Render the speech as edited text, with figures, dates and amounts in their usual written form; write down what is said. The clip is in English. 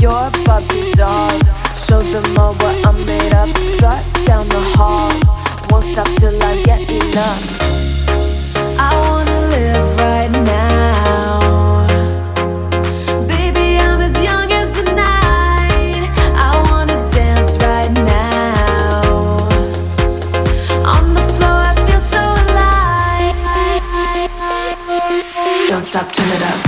You're a Barbie doll. Show them all what I'm made of. Strut down the hall. Won't stop till I get enough. I wanna live right now. Baby, I'm as young as the night. I wanna dance right now. On the floor, I feel so alive. Don't stop, turn it up.